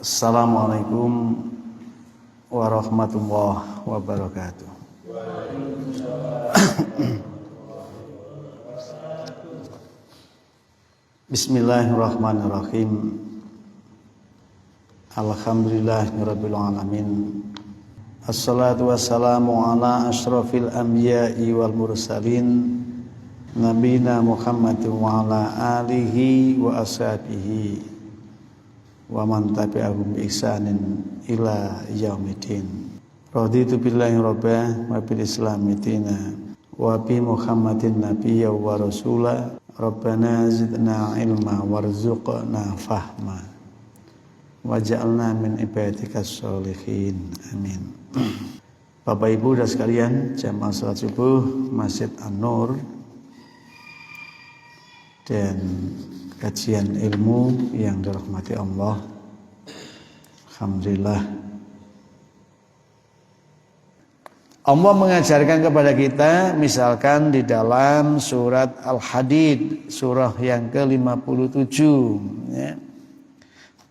Assalamualaikum warahmatullahi wabarakatuh. Bismillahirrahmanirrahim. Alhamdulillahirabbil alamin. Assalatu wassalamu ala asyrafil anbiya'i wal mursalin nabiyina Muhammadin wa ala alihi wa ashabihi wa man tabi'ahum bi ihsanin ila yaumiddin. Raditu billahi rabba wa bil islami dina wa bi Muhammadin nabiyya wa rasula. Rabbana zidna ilma warzuqna fahma waj'alna min ibadikas sholihin. Amin. Bapak Ibu dan sekalian, jamaah salat subuh Masjid An-Nur dan kajian ilmu yang dirahmati Allah. Alhamdulillah, Allah mengajarkan kepada kita, misalkan di dalam surat Al-Hadid, surah yang ke-57 ya.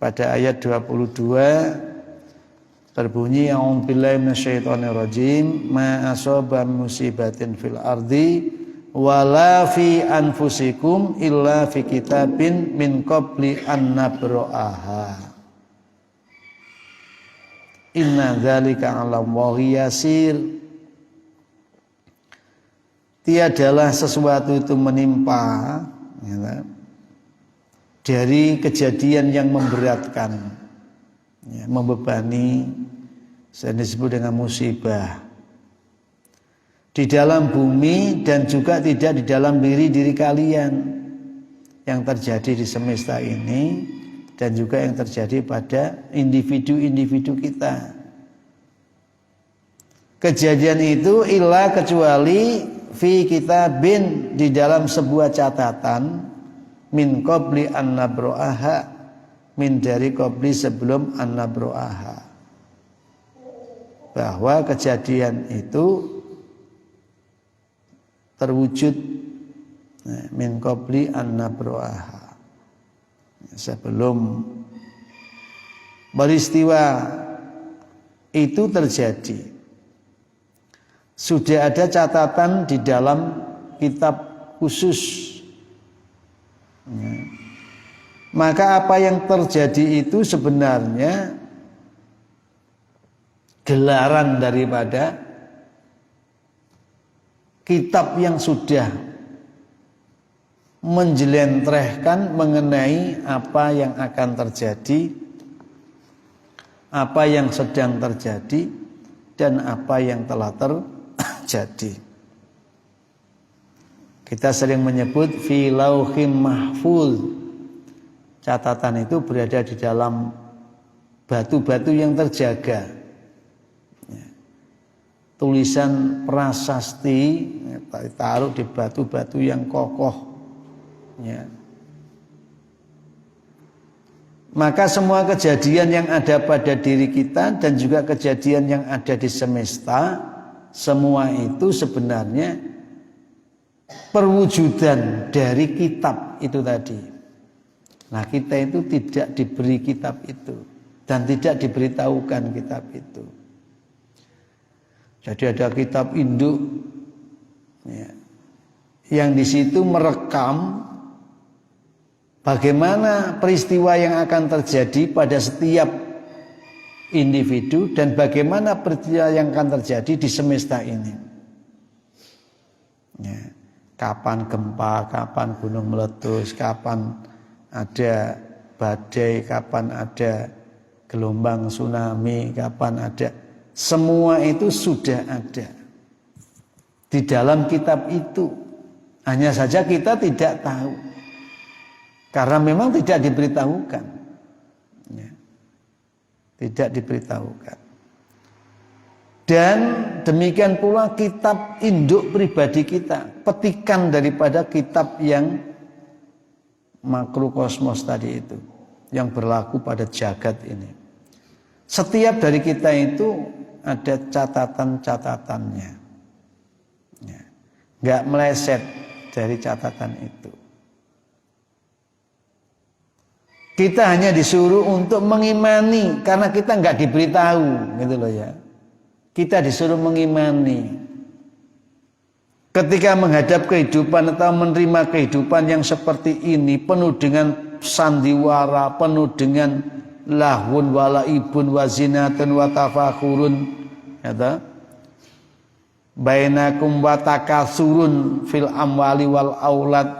Pada ayat 22 terbunyi a'udzubillahi minasyaitonirrajim, ma asaba musibatin fil ardi wala fi anfusikum illa fi kitabin min qabli an nabra'aha inna dzalika 'ala Allahi yasir. Tiadalah sesuatu itu menimpa ya, dari kejadian yang memberatkan ya, membebani, yang disebut dengan musibah di dalam bumi dan juga tidak di dalam diri kalian, yang terjadi di semesta ini dan juga yang terjadi pada individu-individu kita. Kejadian itu illa kecuali fi kitabin, di dalam sebuah catatan, min qabli an nabra'aha, min dari qabli sebelum an nabra'aha, bahwa kejadian itu terwujud min qabli an nabra'aha, sebelum peristiwa itu terjadi. Sudah ada catatan di dalam kitab khusus. Maka apa yang terjadi itu sebenarnya gelaran daripada kitab yang sudah menjelentrehkan mengenai apa yang akan terjadi, apa yang sedang terjadi, dan apa yang telah terjadi. Kita sering menyebut fi lauhim mahfuz. Catatan itu berada di dalam batu-batu yang terjaga. Tulisan prasasti ditaruh di batu-batu yang kokoh ya. Maka semua kejadian yang ada pada diri kita dan juga kejadian yang ada di semesta, semua itu sebenarnya perwujudan dari kitab itu tadi. Nah, kita itu tidak diberi kitab itu dan tidak diberitahukan kitab itu. Jadi ada kitab induk ya, yang di situ merekam bagaimana peristiwa yang akan terjadi pada setiap individu dan bagaimana peristiwa yang akan terjadi di semesta ini. Ya, kapan gempa, kapan gunung meletus, kapan ada badai, kapan ada gelombang tsunami, kapan ada. Semua itu sudah ada di dalam kitab itu. Hanya saja kita tidak tahu karena memang tidak diberitahukan ya. Tidak diberitahukan. Dan demikian pula kitab induk pribadi kita, petikan daripada kitab yang makrokosmos tadi itu, yang berlaku pada jagat ini. Setiap dari kita itu ada catatan-catatannya ya. Nggak meleset dari catatan itu. Kita hanya disuruh untuk mengimani karena kita nggak diberitahu, gitu loh ya. Kita disuruh mengimani. Ketika menghadap kehidupan atau menerima kehidupan yang seperti ini, penuh dengan sandiwara, penuh dengan lahun walaibun wazinatun watafakhurun, ya, bainakum watakasurun fil amwali wal aulad,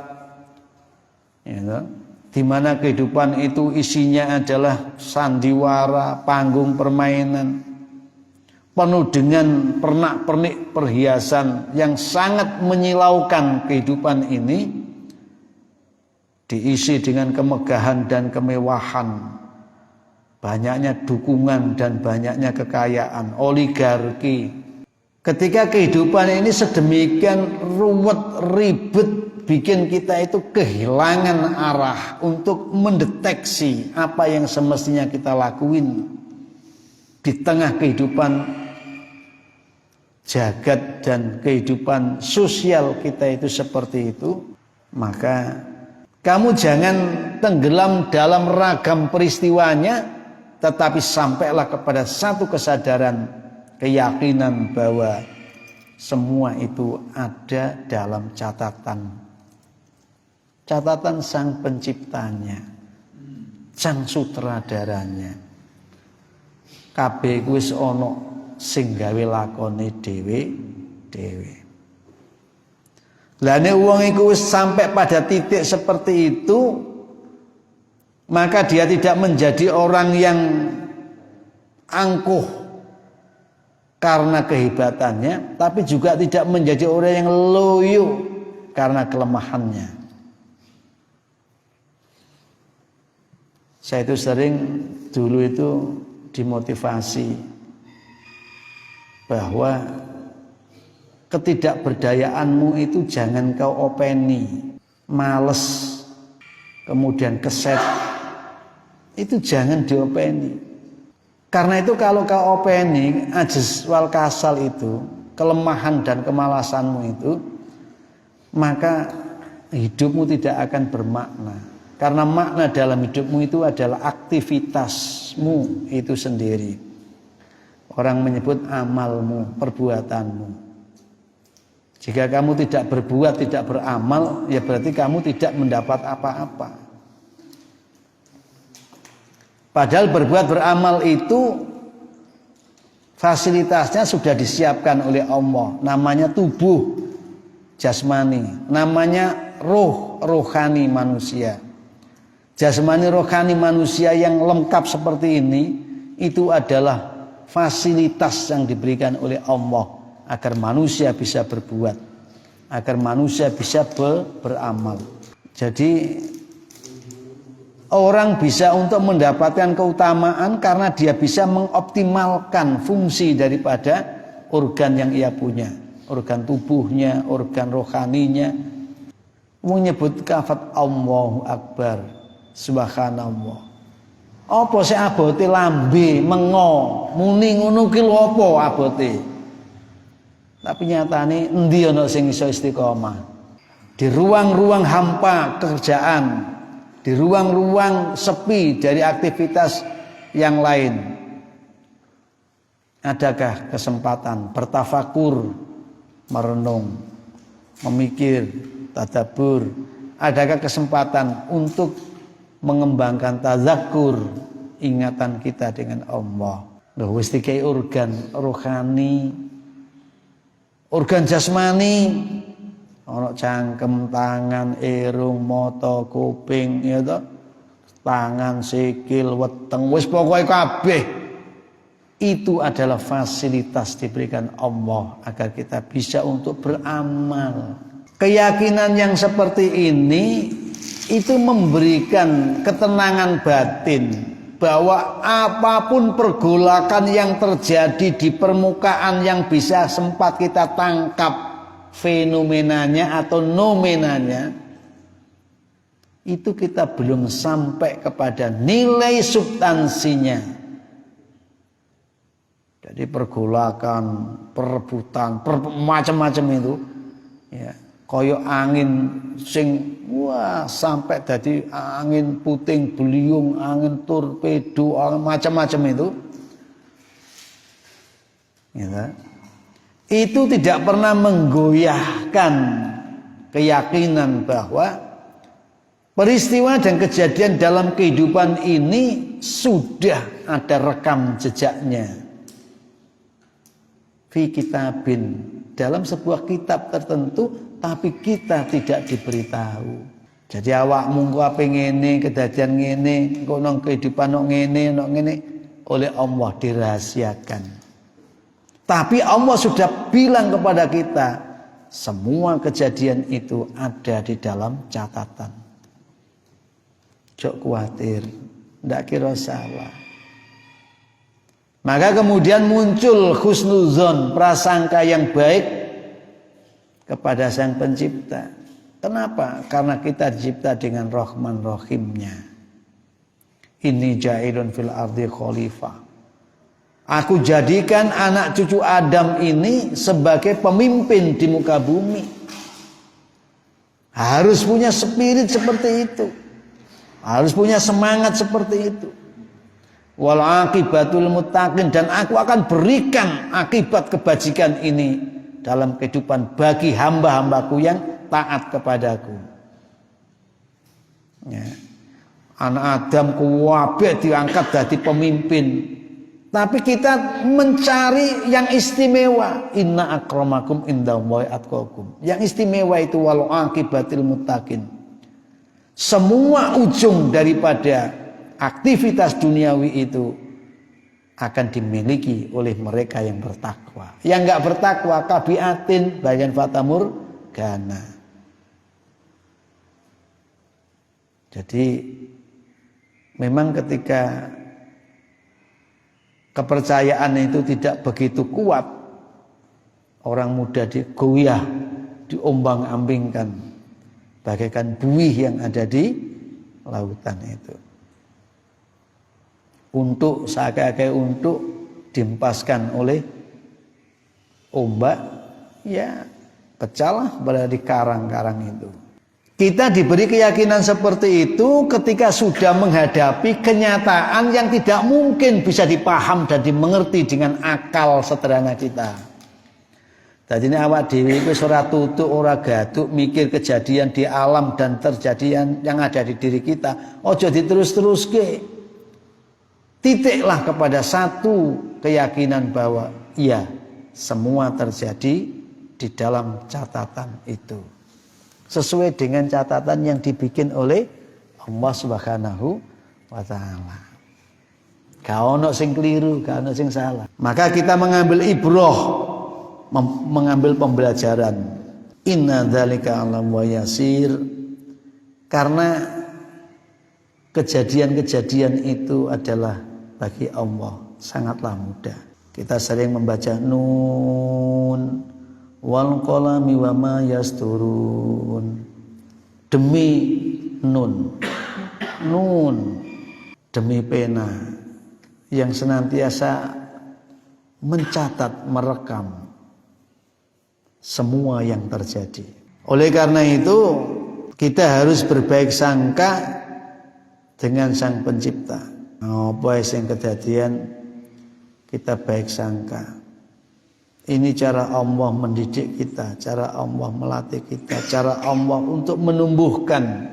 ya, di mana kehidupan itu isinya adalah sandiwara, panggung permainan, penuh dengan pernak-pernik perhiasan yang sangat menyilaukan kehidupan ini, diisi dengan kemegahan dan kemewahan, banyaknya dukungan dan banyaknya kekayaan, oligarki. Ketika kehidupan ini sedemikian ruwet, ribet, bikin kita itu kehilangan arah untuk mendeteksi apa yang semestinya kita lakuin di tengah kehidupan jagat dan kehidupan sosial kita itu seperti itu, maka kamu jangan tenggelam dalam ragam peristiwanya, tetapi sampailah kepada satu kesadaran, keyakinan bahwa semua itu ada dalam catatan sang penciptanya, sang sutradaranya. Kabeh wis ana sing gawe lakone dhewe. Lah nek wong iku wis sampai pada titik seperti itu, maka dia tidak menjadi orang yang angkuh karena kehebatannya, tapi juga tidak menjadi orang yang loyo karena kelemahannya. Saya itu sering dulu itu dimotivasi bahwa ketidakberdayaanmu itu jangan kau openi, males, kemudian keset, itu jangan diopeni. Karena itu kalau kau openi, ajaz wal kasal itu, kelemahan dan kemalasanmu itu, maka hidupmu tidak akan bermakna. Karena makna dalam hidupmu itu adalah aktivitasmu itu sendiri. Orang menyebut amalmu, perbuatanmu. Jika kamu tidak berbuat, tidak beramal, ya berarti kamu tidak mendapat apa-apa. Padahal berbuat beramal itu fasilitasnya sudah disiapkan oleh Allah. Namanya tubuh jasmani, namanya rohani manusia. Jasmani rohani manusia yang lengkap seperti ini, itu adalah fasilitas yang diberikan oleh Allah agar manusia bisa berbuat, agar manusia bisa beramal. Jadi orang bisa untuk mendapatkan keutamaan karena dia bisa mengoptimalkan fungsi daripada organ yang ia punya, organ tubuhnya, organ rohaninya. Menyebut kafat Allahu Akbar, subhanallah. Apa sih abote lambe mengo muni ngono ki lho apa abote? Tapi nyatane endi ana sing iso istiqomah? Di ruang-ruang hampa kerjaan, di ruang-ruang sepi dari aktivitas yang lain, adakah kesempatan bertafakur, merenung, memikir, tadabbur? Adakah kesempatan untuk mengembangkan tazakkur, ingatan kita dengan Allah? Loh, wis dikai organ rohani, organ jasmani, ana cangkem, tangan, irung, mata, kuping, ya toh, tangan, sikil, weteng, wis pokoke kabeh itu adalah fasilitas diberikan Allah agar kita bisa untuk beramal. Keyakinan yang seperti ini itu memberikan ketenangan batin bahwa apapun pergolakan yang terjadi di permukaan yang bisa sempat kita tangkap fenomenanya atau nomenanya, itu kita belum sampai kepada nilai substansinya. Jadi pergolakan, perebutan, macam-macam itu, ya, Kaya angin sing wah sampai dadi angin puting beliung, angin torpedo, angin macam-macam itu. Ya, itu tidak pernah menggoyahkan keyakinan bahwa peristiwa dan kejadian dalam kehidupan ini sudah ada rekam jejaknya. Fi kitabin, dalam sebuah kitab tertentu, tapi kita tidak diberitahu. Jadi awakmu kok ape ngene, kedadian ngene, kok nang kehidupan kok ngene, oleh Allah dirahasiakan. Tapi Allah sudah bilang kepada kita, semua kejadian itu ada di dalam catatan. Jok khawatir, ndak kira salah. Maka kemudian muncul husnuzon, prasangka yang baik kepada Sang Pencipta. Kenapa? Karena kita dicipta dengan Rahman Rahimnya. Inni ja'ilun fil ardi khalifah. Aku jadikan anak cucu Adam ini sebagai pemimpin di muka bumi. Harus punya spirit seperti itu. Harus punya semangat seperti itu. Wal aqibatul muttaqin, dan aku akan berikan akibat kebajikan ini dalam kehidupan bagi hamba-hambaku yang taat kepadaku. Ya. Anak Adam kuwabe diangkat jadi pemimpin. Tapi kita mencari yang istimewa. Inna akramakum indallahi atqakum. Yang istimewa itu wal aqibatul muttaqin. Semua ujung daripada aktivitas duniawi itu akan dimiliki oleh mereka yang bertakwa. Yang enggak bertakwa kabiatin bayan fatamur gana. Jadi memang ketika kepercayaan itu tidak begitu kuat, orang muda digoyah, diombang-ambingkan bagaikan buih yang ada di lautan itu. Untuk seakan-akan untuk dihempaskan oleh ombak, ya pecahlah berada di karang-karang itu. Kita diberi keyakinan seperti itu ketika sudah menghadapi kenyataan yang tidak mungkin bisa dipaham dan dimengerti dengan akal sederhana kita. Jadi ini awak dewi itu ora tutuk ora gaduk mikir kejadian di alam dan terjadian yang ada di diri kita. Ojo diterus-teruske. Titiklah kepada satu keyakinan bahwa iya, semua terjadi di dalam catatan itu. Sesuai dengan catatan yang dibikin oleh Allah Subhanahu wa taala. Gak ono sing keliru, gak ono sing salah. Maka kita mengambil ibrah, mengambil pembelajaran. Inna dzalika 'alam wa yasir. Karena kejadian-kejadian itu adalah bagi Allah sangatlah mudah. Kita sering membaca nun wal qalami wa ma yasturun. Demi nun, demi pena yang senantiasa mencatat, merekam semua yang terjadi. Oleh karena itu kita harus berbaik sangka dengan Sang Pencipta. Apa yang kejadian kita baik sangka. Ini cara Allah mendidik kita, cara Allah melatih kita, cara Allah untuk menumbuhkan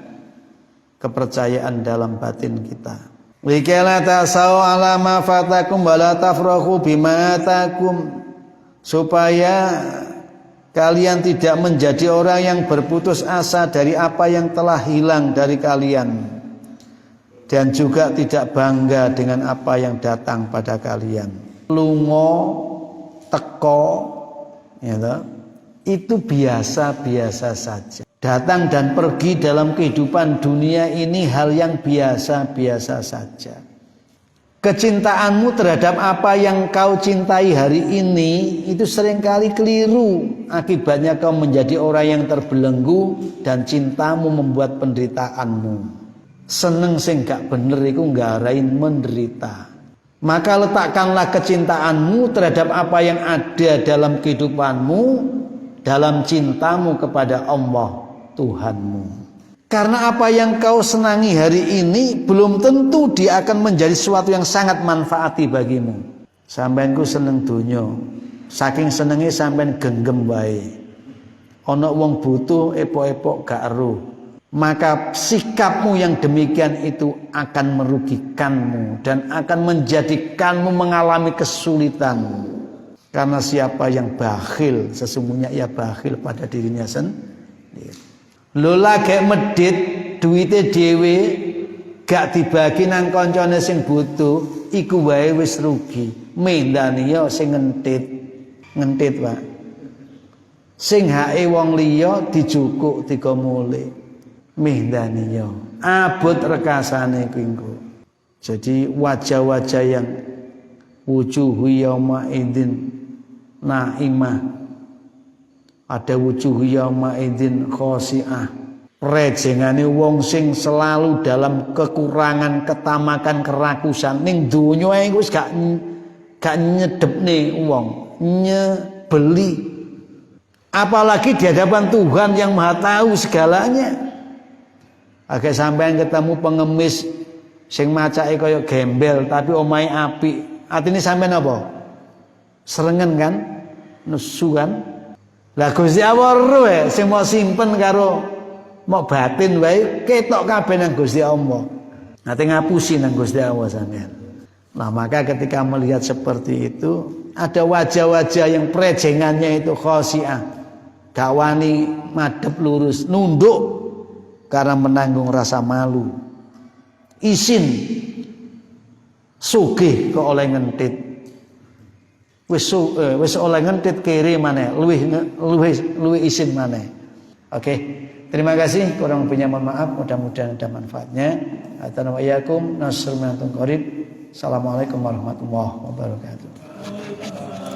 kepercayaan dalam batin kita. Likala tasau ala ma fatakum wala tafrahu bima atakum, supaya kalian tidak menjadi orang yang berputus asa dari apa yang telah hilang dari kalian, dan juga tidak bangga dengan apa yang datang pada kalian. Lungo, teko, ya, itu biasa-biasa saja. Datang dan pergi dalam kehidupan dunia ini hal yang biasa-biasa saja. Kecintaanmu terhadap apa yang kau cintai hari ini itu seringkali keliru. Akibatnya kau menjadi orang yang terbelenggu dan cintamu membuat penderitaanmu. Seneng sing gak bener iku nggarain menderita. Maka letakkanlah kecintaanmu terhadap apa yang ada dalam kehidupanmu dalam cintamu kepada Allah Tuhanmu. Karena apa yang kau senangi hari ini belum tentu dia akan menjadi sesuatu yang sangat manfaati bagimu. Sampeyan ku seneng donya, saking senenge sampeyan genggam wae. Ana wong butuh epok-epok gak ero. Maka sikapmu yang demikian itu akan merugikanmu dan akan menjadikanmu mengalami kesulitan. Karena siapa yang bakhil sesungguhnya ia bakhil pada dirinya sendiri. Lho lagi medit duwite dhewe gak dibagi nang kancane sing butuh, iku wae wis rugi. Mendani yo sing ngentit Pak. Sing hake wong liya dijukuk diga mule. Mendani yo abot rekasane kuwi engko. Jadi wajah-wajah yang wujuhu yauma idzin naimah, ada wujuh yauma idzin khosi'ah, rejengane wong sing selalu dalam kekurangan, ketamakan, kerakusan. Ning donya iku wis gak nyedepne wong, nyebeli. Apalagi di hadapan Tuhan yang Maha tahu segalanya. Agak sampean ketemu pengemis sing macake kaya gembel tapi omahe apik. Atine sampean apa? Serengen kan? Nesu kan? Lah Gusti Allah roe sing mau simpen karo mau batin wae ketok kabeh nang Gusti Allah. Nate ngapusi nang Gusti Allah sampean. Nah, maka ketika melihat seperti itu, ada wajah-wajah yang prejengannya itu khosiah. Gak wani madhep lurus, nunduk karena menanggung rasa malu. Isin sugih kok oleh ngentit. Wis oleh ngentit kiri maneh, luwih isin maneh. Oke. Terima kasih, kurang punya mohon maaf, mudah-mudahan ada manfaatnya. Assalamualaikum warahmatullahi wabarakatuh. Assalamualaikum warahmatullahi wabarakatuh.